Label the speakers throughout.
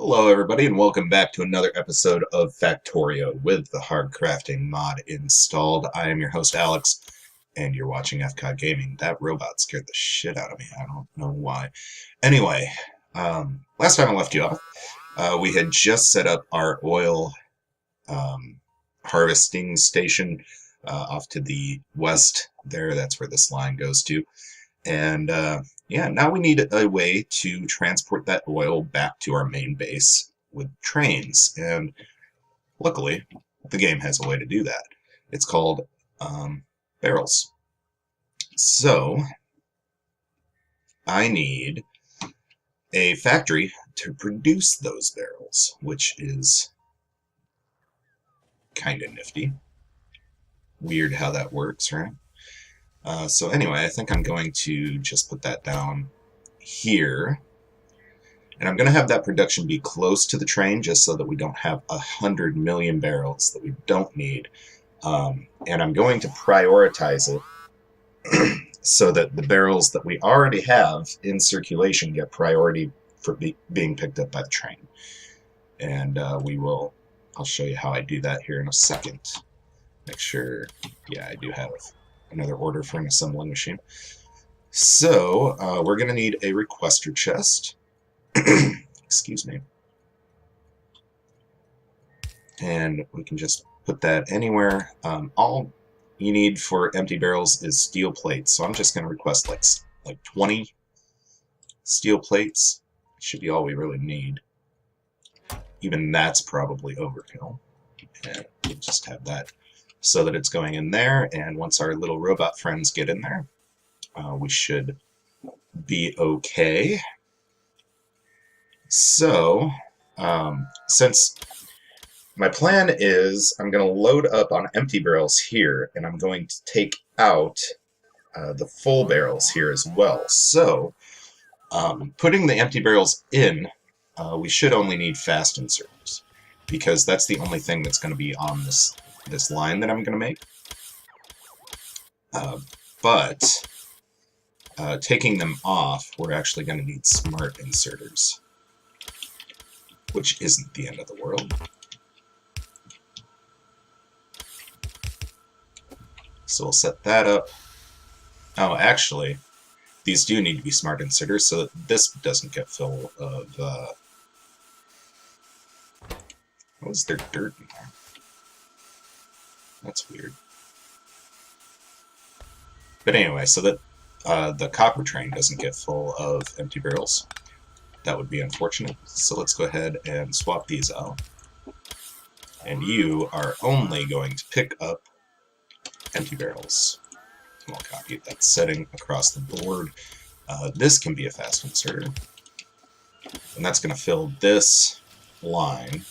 Speaker 1: Hello, everybody, and welcome back to another episode of Factorio with the HardCrafting Mod installed. I am your host, Alex, and you're watching FCOD Gaming. That robot scared the shit out of me. I don't know why. Anyway, last time I left you off, we had just set up our oil harvesting station off to the west there. That's where this line goes to. And yeah, now we need a way to transport that oil back to our main base with trains. And luckily, the game has a way to do that. It's called barrels. So I need a factory to produce those barrels, which is kind of nifty. Weird how that works, right? So anyway, I think I'm going to just put that down here. And I'm going to have that production be close to the train just so that we don't have 100 million barrels that we don't need. And I'm going to prioritize it so that the barrels that we already have in circulation get priority for being picked up by the train. And I'll show you how I do that here in a second. Make sure, yeah, I do have another order for an assembling machine. So we're going to need a requester chest. Excuse me. And we can just put that anywhere. All you need for empty barrels is steel plates. So I'm just going to request like 20 steel plates. Should be all we really need. Even that's probably overkill. And we'll just have that so that it's going in there, and once our little robot friends get in there, we should be okay. So, since my plan is I'm going to load up on empty barrels here, and I'm going to take out the full barrels here as well. So, putting the empty barrels in, we should only need fast inserters, because that's the only thing that's going to be on this line that I'm going to make. But taking them off, we're actually going to need smart inserters, which isn't the end of the world. So we'll set that up. Oh, actually, these do need to be smart inserters so that this doesn't get full of... what is there dirt in there? That's weird. But anyway, so that the copper train doesn't get full of empty barrels. That would be unfortunate. So let's go ahead and swap these out. And you are only going to pick up empty barrels. And I'll copy that setting across the board. This can be a fast inserter. And that's going to fill this line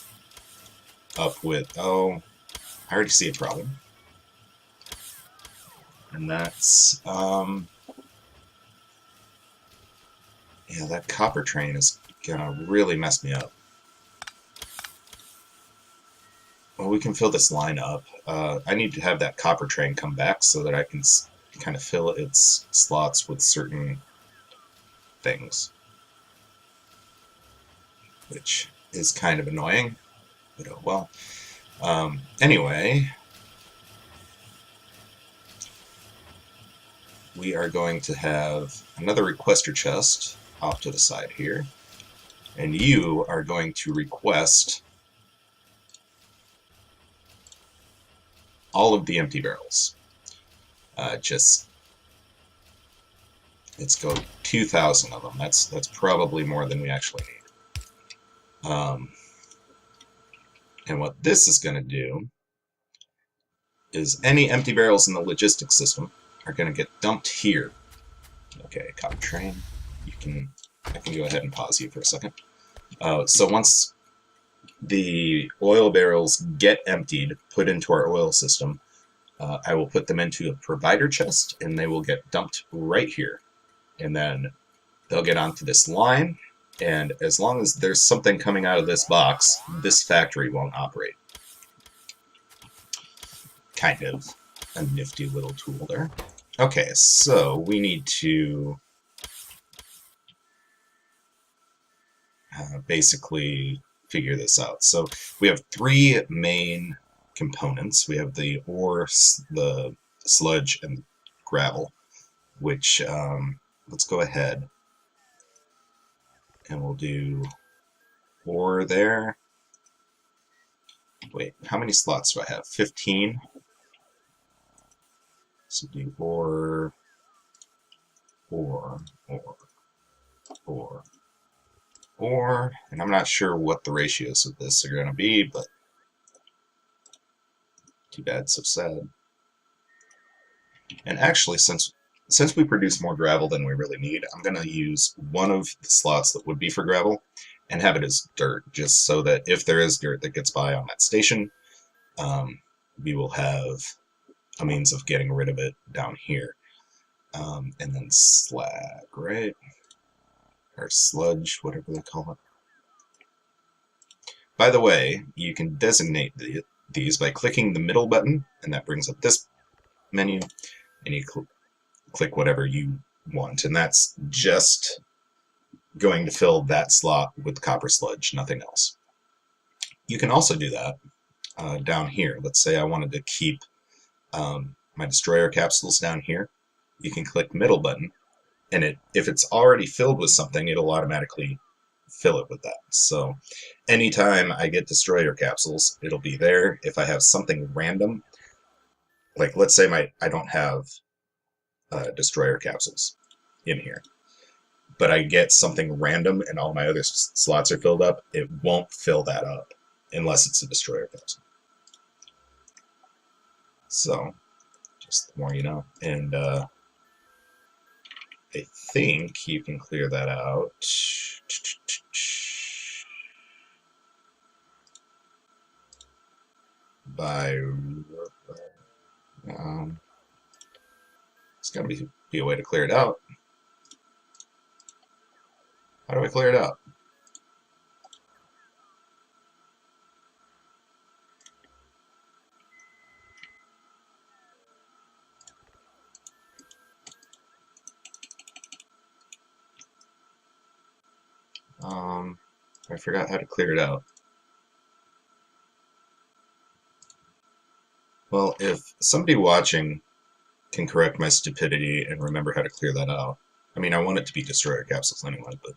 Speaker 1: up with... oh, I already see a problem. And that's, yeah, that copper train is gonna really mess me up. Well, we can fill this line up. I need to have that copper train come back so that I can kind of fill its slots with certain things. Which is kind of annoying, but oh well. Anyway, we are going to have another requester chest off to the side here, and you are going to request all of the empty barrels. Let's go 2,000 of them. That's probably more than we actually need. And what this is going to do is any empty barrels in the logistics system are going to get dumped here. Okay, copper train. I can go ahead and pause you for a second. So once the oil barrels get emptied, put into our oil system, I will put them into a provider chest, and they will get dumped right here. And then they'll get onto this line. And as long as there's something coming out of this box, this factory won't operate. Kind of a nifty little tool there. Okay, so we need to... basically figure this out. So we have three main components. We have the ore, the sludge, and gravel, which let's go ahead and we'll do ore there. Wait, how many slots do I have? 15. So do ore, ore, ore, ore, ore, and I'm not sure what the ratios of this are going to be, but too bad, so sad. And actually, since we produce more gravel than we really need, I'm going to use one of the slots that would be for gravel and have it as dirt, just so that if there is dirt that gets by on that station, we will have a means of getting rid of it down here. And then slag, right? Or sludge, whatever they call it. By the way, you can designate these by clicking the middle button, and that brings up this menu, and you click whatever you want, and that's just going to fill that slot with copper sludge, nothing else. You can also do that down here. Let's say I wanted to keep my destroyer capsules down here. You can click the middle button, and if it's already filled with something, it'll automatically fill it with that. So anytime I get destroyer capsules, it'll be there. If I have something random, like let's say I don't have destroyer capsules in here, but I get something random and all my other slots are filled up, it won't fill that up unless it's a destroyer capsule. So just the more you know. And I think you can clear that out. By it's got to be a way to clear it out. How do I clear it out? I forgot how to clear it out. Well, if somebody watching can correct my stupidity and remember how to clear that out. I mean, I want it to be destroyer capsules anyway, but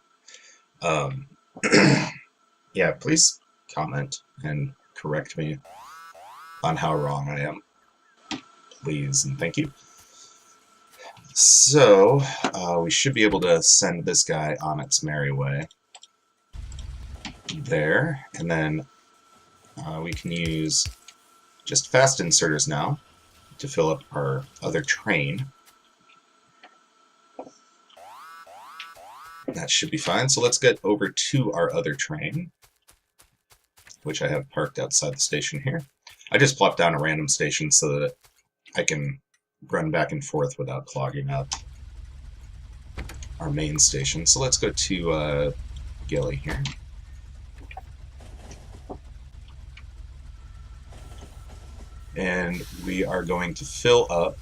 Speaker 1: yeah, please comment and correct me on how wrong I am. Please and thank you. So, we should be able to send this guy on its merry way. There, and then we can use just fast inserters now to fill up our other train. That should be fine. So let's get over to our other train, which I have parked outside the station here. I just plopped down a random station so that I can run back and forth without clogging up our main station. So let's go to Gilly here. And we are going to fill up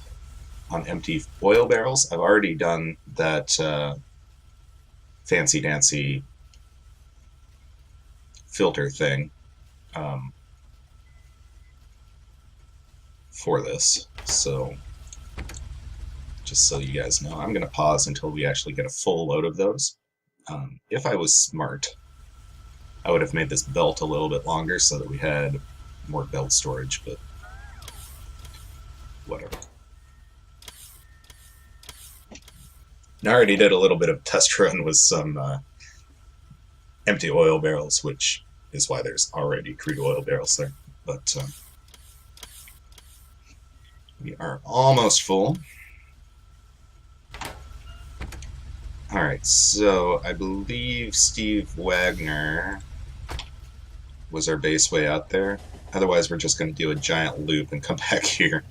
Speaker 1: on empty oil barrels. I've already done that fancy-dancy filter thing for this. So just so you guys know, I'm going to pause until we actually get a full load of those. If I was smart, I would have made this belt a little bit longer so that we had more belt storage, but whatever. I already did a little bit of test run with some empty oil barrels, which is why there's already crude oil barrels there. But we are almost full. Alright, so I believe Steve Wagner was our base way out there. Otherwise, we're just going to do a giant loop and come back here.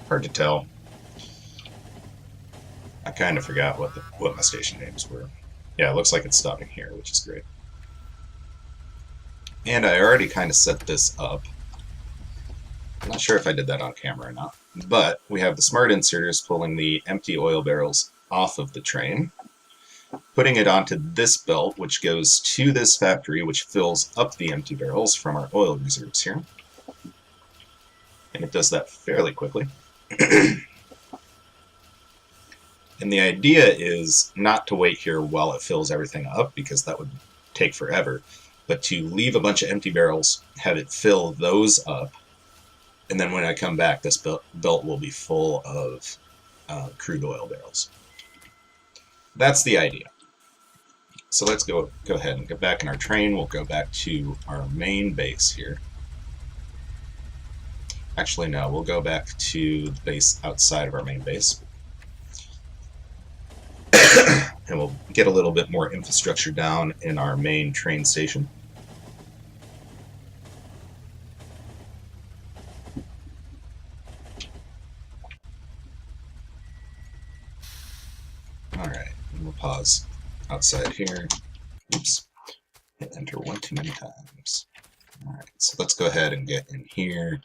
Speaker 1: Hard to tell. I kind of forgot what my station names were. Yeah, it looks like it's stopping here, which is great. And I already kind of set this up. I'm not sure if I did that on camera or not. But we have the smart inserters pulling the empty oil barrels off of the train. putting it onto this belt, which goes to this factory, which fills up the empty barrels from our oil reserves here. And it does that fairly quickly. And the idea is not to wait here while it fills everything up, because that would take forever, but to leave a bunch of empty barrels, have it fill those up, and then when I come back, this belt will be full of crude oil barrels. That's the idea. So let's go ahead and get back in our train. We'll go back to our main base here. Actually, no, we'll go back to the base outside of our main base. And we'll get a little bit more infrastructure down in our main train station. Alright, we'll pause outside here. Oops. Hit enter one too many times. Alright, so let's go ahead and get in here.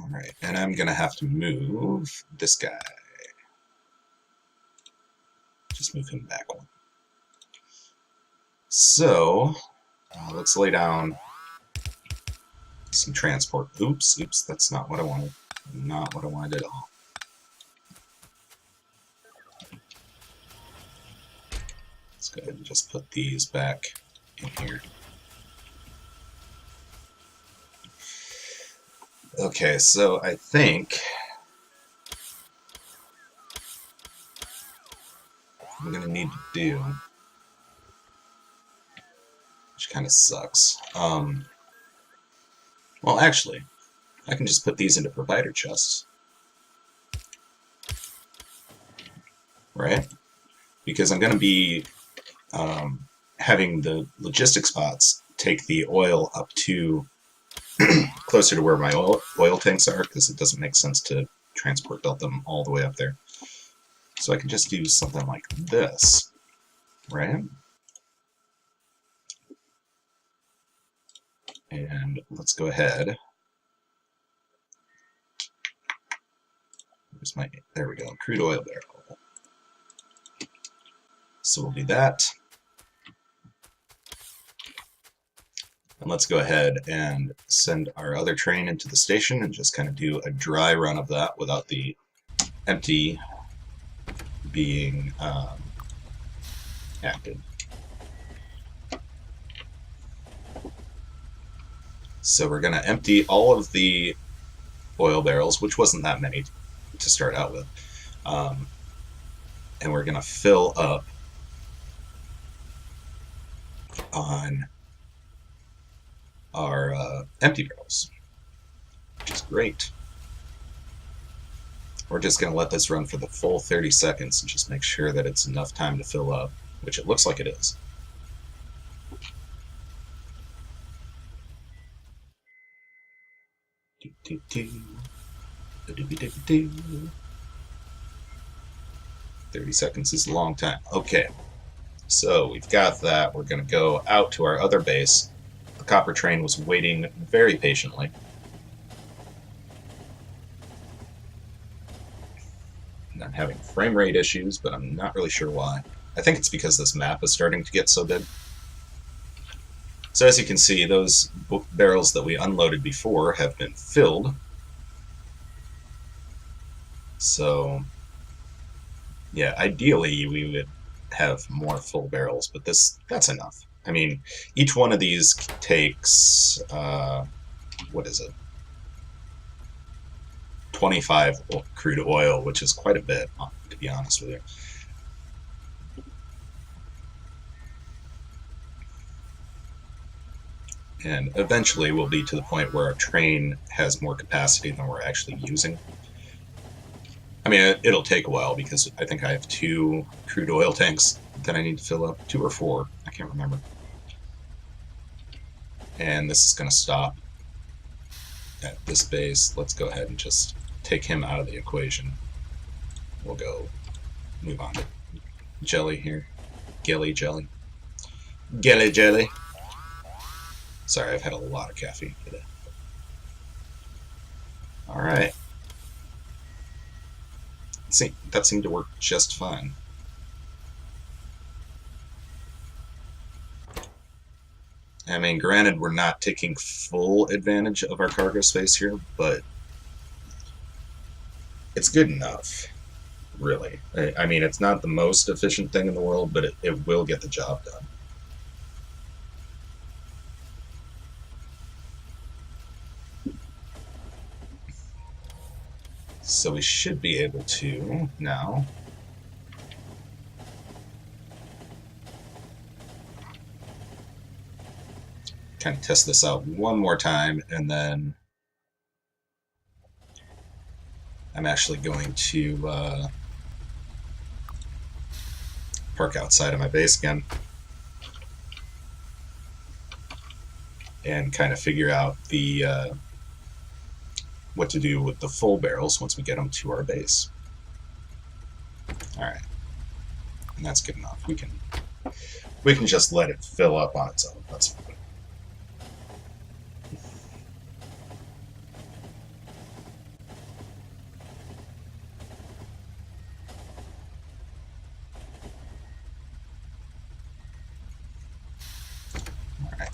Speaker 1: Alright, and I'm going to have to move this guy. Just move him back one. So, let's lay down some transport. Oops, that's not what I wanted. Not what I wanted at all. Let's go ahead and just put these back in here. Okay, so I think what I'm going to need to do, which kind of sucks. Well, actually, I can just put these into provider chests. Right? Because I'm going to be having the logistics bots take the oil up to closer to where my oil tanks are, because it doesn't make sense to transport belt them all the way up there. So I can just do something like this, right? And let's go ahead. There we go, crude oil barrel. So we'll do that. And let's go ahead and send our other train into the station and just kind of do a dry run of that without the empty being active. So we're going to empty all of the oil barrels, which wasn't that many to start out with. And we're going to fill up on our empty barrels, which is great. We're just going to let this run for the full 30 seconds and just make sure that it's enough time to fill up, which it looks like it is. Do, do, do. 30 seconds is a long time. Okay, so we've got that. We're going to go out to our other base. The copper train was waiting very patiently. And I'm having frame rate issues, but I'm not really sure why. I think it's because this map is starting to get so big. So as you can see, those barrels that we unloaded before have been filled. So, yeah, ideally we would have more full barrels, but that's enough. I mean, each one of these takes, what is it? 25 crude oil, which is quite a bit, to be honest with you. And eventually we'll be to the point where our train has more capacity than we're actually using. I mean, it'll take a while because I think I have 2 crude oil tanks that I need to fill up. 2 or 4, I can't remember. And this is going to stop at this base. Let's go ahead and just take him out of the equation. We'll go move on to Jelly here. Jelly. Jelly. Sorry, I've had a lot of caffeine today. Alright. See, that seemed to work just fine. I mean, granted, we're not taking full advantage of our cargo space here, but it's good enough, really. I mean, it's not the most efficient thing in the world, but it will get the job done. So we should be able to now kind of test this out one more time, and then I'm actually going to park outside of my base again and kind of figure out the what to do with the full barrels once we get them to our base. All right, and that's good enough. We can just let it fill up on its own. That's fine.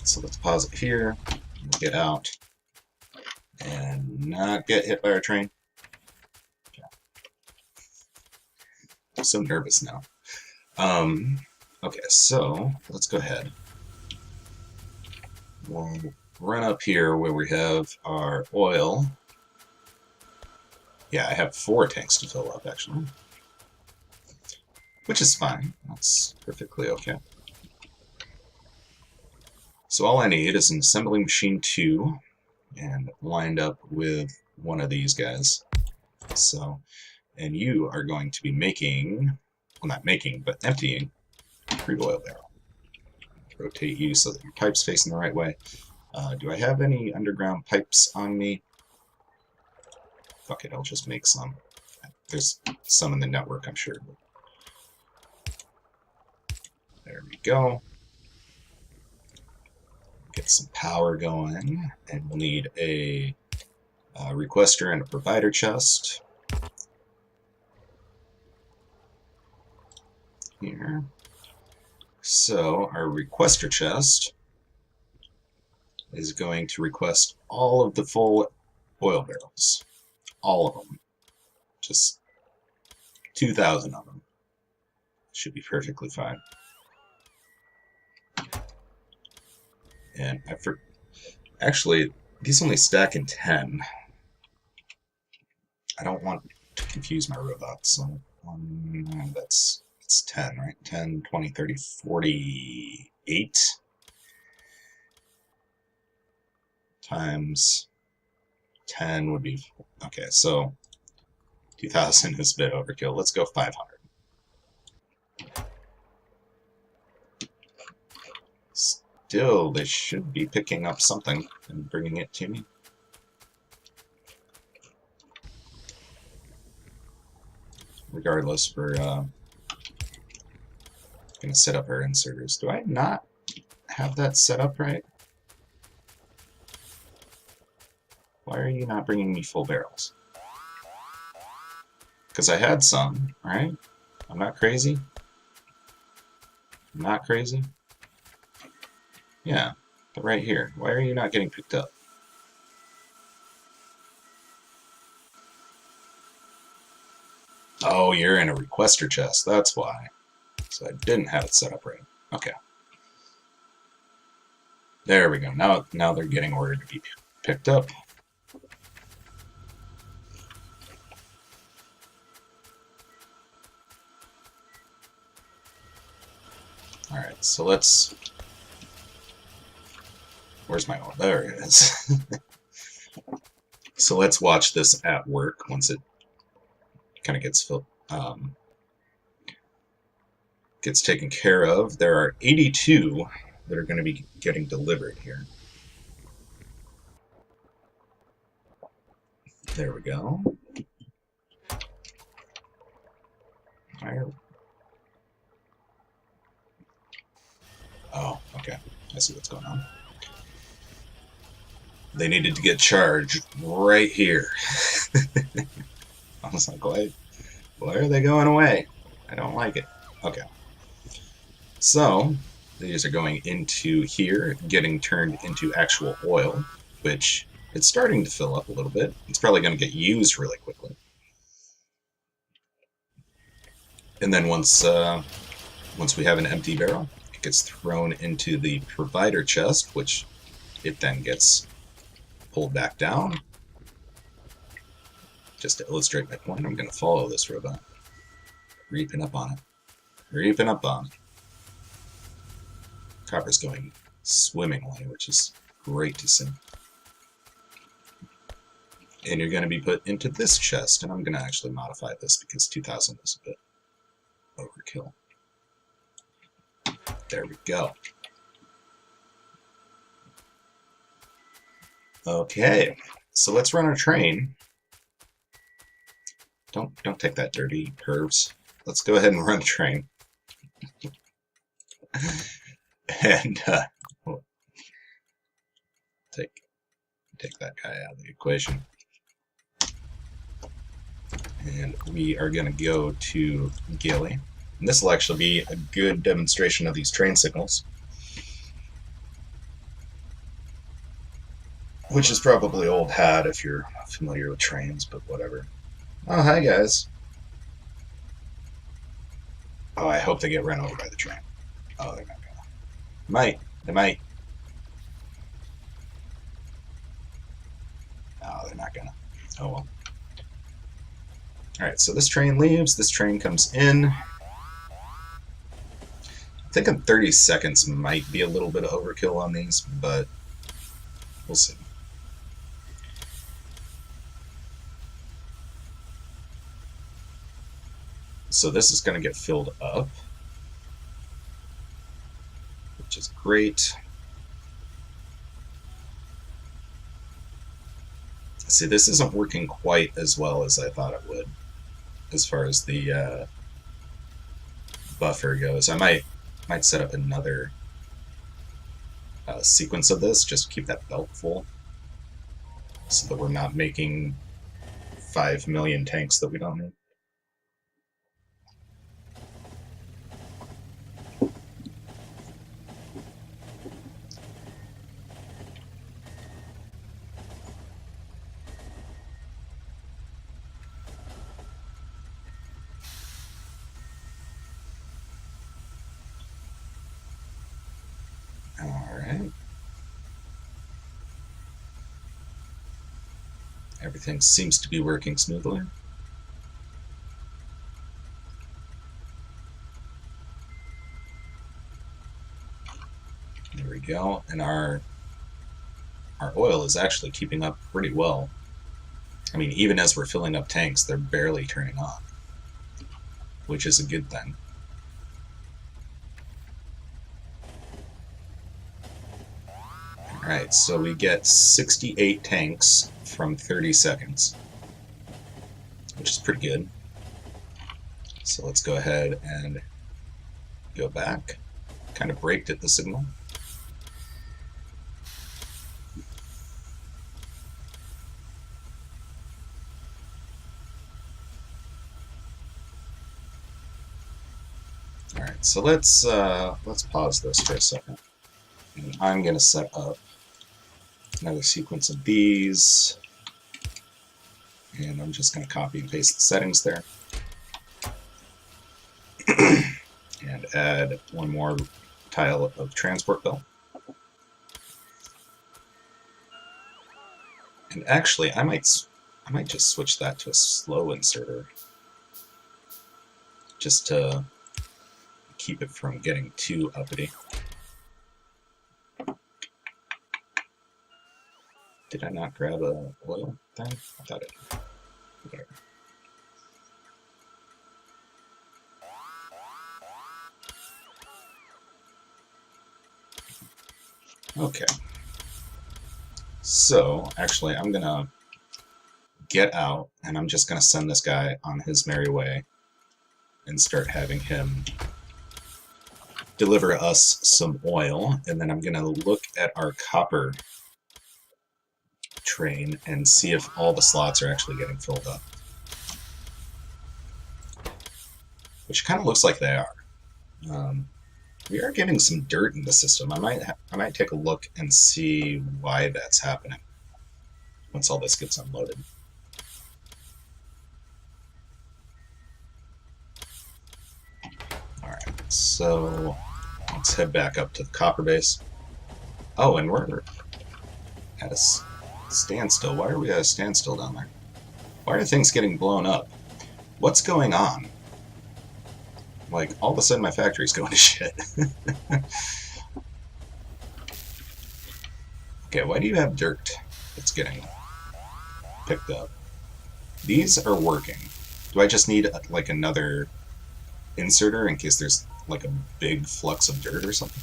Speaker 1: So let's pause it here, get out, and not get hit by our train. Okay. I'm so nervous now. Okay, so let's go ahead. We'll run up here where we have our oil. Yeah, I have 4 tanks to fill up, actually. Which is fine. That's perfectly okay. So all I need is an assembly machine 2 and lined up with one of these guys. So, and you are going to be making, well, not making, but emptying a crude oil barrel. Rotate you so that your pipe's facing the right way. Do I have any underground pipes on me? Fuck it, I'll just make some. There's some in the network, I'm sure. There we go. Get some power going, and we'll need a requester and a provider chest. Here. So our requester chest is going to request all of the full oil barrels. All of them. Just 2,000 of them. Should be perfectly fine. And actually, these only stack in 10. I don't want to confuse my robots. So it's 10, right? 10, 20, 30, 48 times 10 would be... Okay, so 2,000 is a bit overkill. Let's go 500. Still, they should be picking up something and bringing it to me. Regardless, we're going to set up our inserters. Do I not have that set up right? Why are you not bringing me full barrels? Because I had some, right? I'm not crazy. I'm not crazy. Yeah, but right here. Why are you not getting picked up? Oh, you're in a requester chest. That's why. So I didn't have it set up right. Okay. There we go. Now they're getting ordered to be picked up. Alright, so let's... Where's my oil? There it is. So let's watch this at work once it kind of gets taken care of. There are 82 that are going to be getting delivered here. There we go. Oh, okay. I see what's going on. They needed to get charged right here. I was like, why Why are they going away? I don't like it. Okay. So, these are going into here, getting turned into actual oil, which it's starting to fill up a little bit. It's probably going to get used really quickly. And then once we have an empty barrel, it gets thrown into the provider chest, which it then gets pulled back down. Just to illustrate my point, I'm going to follow this robot. Reaping up on it. Reaping up on it. Copper's going swimmingly, which is great to see. And you're going to be put into this chest, and I'm going to actually modify this because 2000 is a bit overkill. There we go. Okay, so let's run our train. Don't take that, dirty pervs. Let's go ahead and run a train. And we'll take that guy out of the equation. And we are going to go to Gilly. And this will actually be a good demonstration of these train signals. Which is probably old hat if you're familiar with trains, but whatever. Oh, hi guys. Oh, I hope they get run over by the train. Oh, they're not gonna. They might. Oh, they're not gonna. Oh well. Alright, so this train leaves, this train comes in. I think in 30 seconds might be a little bit of overkill on these, but we'll see. So this is going to get filled up, which is great. See, this isn't working quite as well as I thought it would, as far as the buffer goes. I might set up another sequence of this, just to keep that belt full, so that we're not making 5 million tanks that we don't need. Alright. Everything seems to be working smoothly. There we go. And our oil is actually keeping up pretty well. I mean, even as we're filling up tanks, they're barely turning on, which is a good thing. Alright, so we get 68 tanks from 30 seconds, which is pretty good. So let's go ahead and go back. Kind of braked at the signal. Alright, so let's pause this for a second. And I'm going to set up another sequence of these, and I'm just going to copy and paste the settings there, and add one more tile of transport belt. And actually, I might just switch that to a slow inserter, just to keep it from getting too uppity. Did I not grab a oil thing? I thought I did. Whatever. Okay. So, actually, I'm gonna get out, and I'm just gonna send this guy on his merry way and start having him deliver us some oil, and then I'm gonna look at our copper train and see if all the slots are actually getting filled up. which kind of looks like they are. We are getting some dirt in the system. I might take a look and see why that's happening once all this gets unloaded. All right, so let's head back up to the copper base. Oh, and we're at a standstill. Why are we at a standstill down there? Why are things getting blown up? What's going on? Like, all of a sudden my factory's going to shit. Okay, why do you have dirt that's getting picked up? These are working. Do I just need, like, another inserter in case there's, like, a big flux of dirt or something?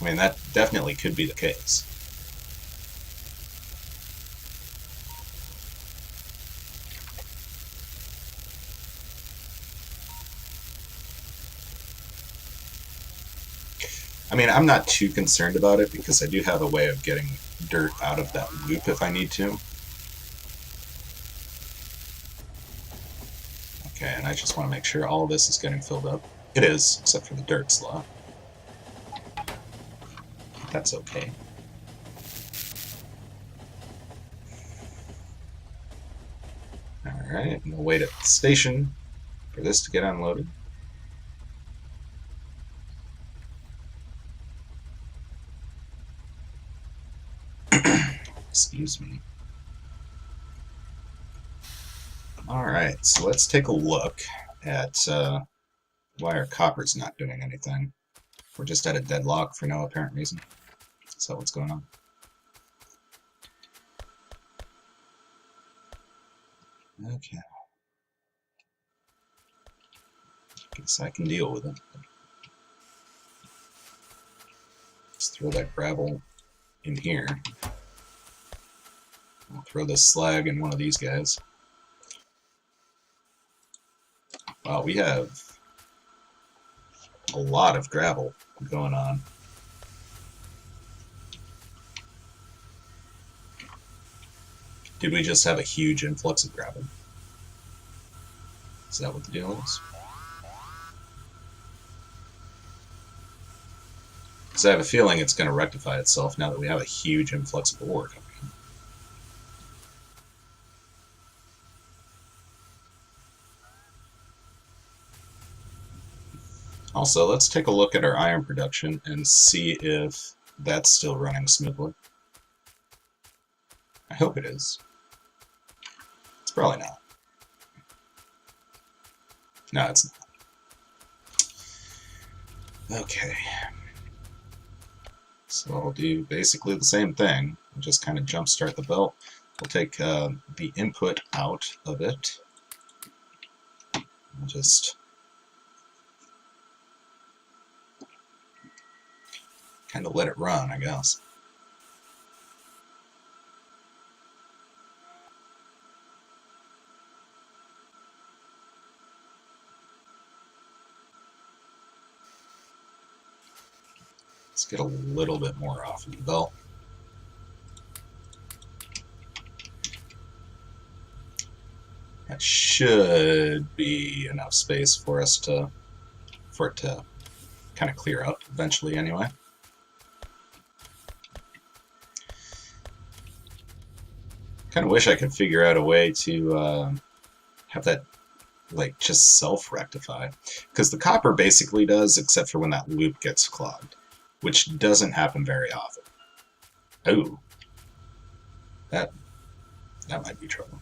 Speaker 1: I mean, that definitely could be the case. I mean, I'm not too concerned about it because I do have a way of getting dirt out of that loop if I need to. Okay, and I just want to make sure all of this is getting filled up. It is, except for the dirt slot. That's okay. Alright, and we'll wait at the station for this to get unloaded. Excuse me. Alright, so let's take a look at why our copper's not doing anything. We're just at a deadlock for no apparent reason. Is that what's going on? Okay. Guess I can deal with it. Let's throw that gravel in here. I'll throw this slag in one of these guys. Wow, we have a lot of gravel going on. Did we just have a huge influx of gravel? Is that what the deal is? Because I have a feeling it's going to rectify itself now that we have a huge influx of ore coming in. Also, let's take a look at our iron production and see if that's still running smoothly. I hope it is. It's probably not. No, it's not. Okay. So I'll do basically the same thing. I'll just kind of jumpstart the belt. We'll take the input out of it. And just kind of let it run, I guess. Let's get a little bit more off of the belt. That should be enough space for us to, for it to kind of clear out eventually anyway. Kind of wish I could figure out a way to have that like just self-rectify, because the copper basically does, except for when that loop gets clogged, which doesn't happen very often. Oh, that might be trouble.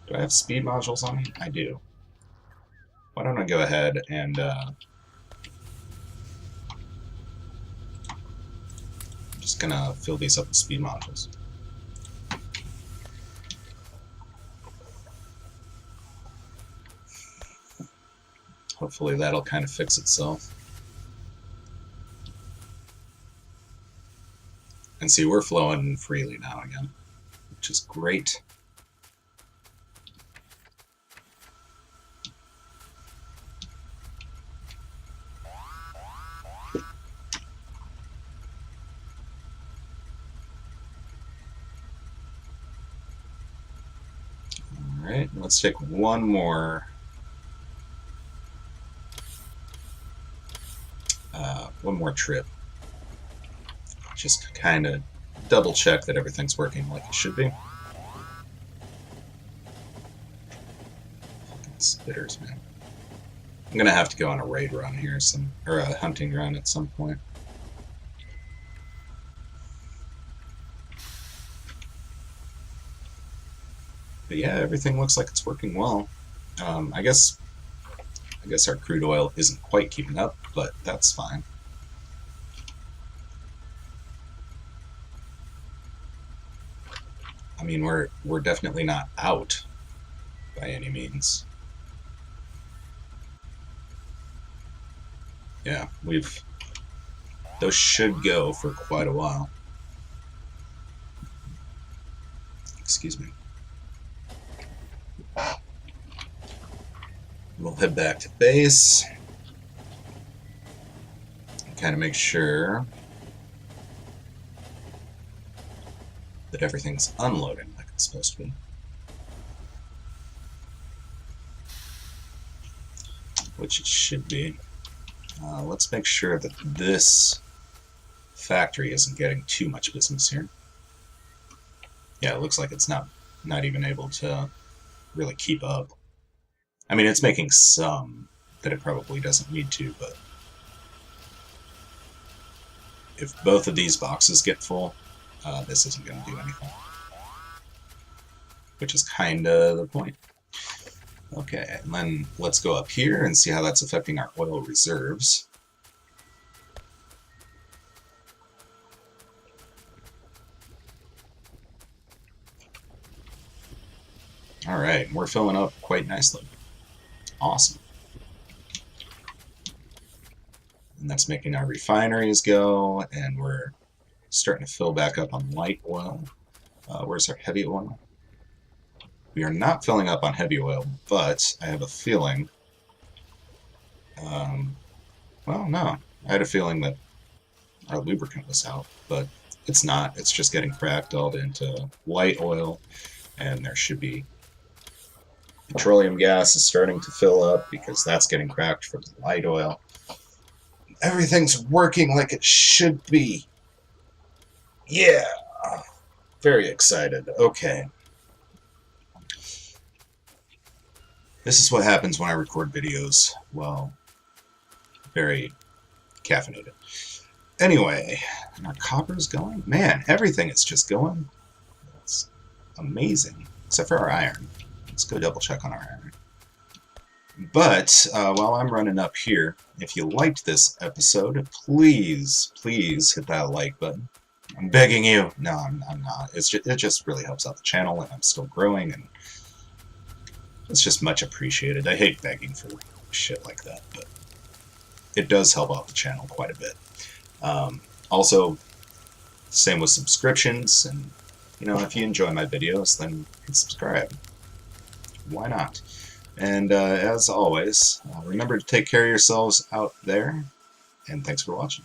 Speaker 1: Do I have speed modules on me? I do. Why don't I go ahead and I'm just gonna fill these up with speed modules. Hopefully that'll kind of fix itself. And see, we're flowing freely now again, which is great. Alright, let's take one more one more trip. Just to kind of double check that everything's working like it should be. Fucking spitters, man. I'm gonna have to go on a raid run here, or a hunting run at some point. But yeah, everything looks like it's working well. I guess our crude oil isn't quite keeping up, but that's fine. I mean, we're definitely not out by any means. Yeah, those should go for quite a while. Excuse me. We'll head back to base. Kind of make sure that everything's unloading like it's supposed to be. Which it should be. Let's make sure that this factory isn't getting too much business here. Yeah, it looks like it's not even able to really keep up. I mean, it's making some that it probably doesn't need to, but if both of these boxes get full, this isn't going to do anything. Which is kind of the point. Okay, and then let's go up here and see how that's affecting our oil reserves. Alright, we're filling up quite nicely. Awesome. And that's making our refineries go, and we're starting to fill back up on light oil. Where's our heavy oil? We are not filling up on heavy oil, but I have a feeling... well, no. I had a feeling that our lubricant was out, but it's not. It's just getting fractaled into light oil, and there should be... Petroleum gas is starting to fill up because that's getting cracked from the light oil. Everything's working like it should be. Yeah. Very excited. Okay. This is what happens when I record videos. Well, very caffeinated. Anyway, and our copper's going. Man, everything is just going. It's amazing. Except for our iron. Let's go double check on our iron. But while I'm running up here, if you liked this episode, please hit that like button. I'm begging you. No, I'm not. It just really helps out the channel, and I'm still growing, and it's just much appreciated. I hate begging for shit like that, but it does help out the channel quite a bit. Also, same with subscriptions, and if you enjoy my videos, then subscribe. Why not? And as always, remember to take care of yourselves out there, and thanks for watching.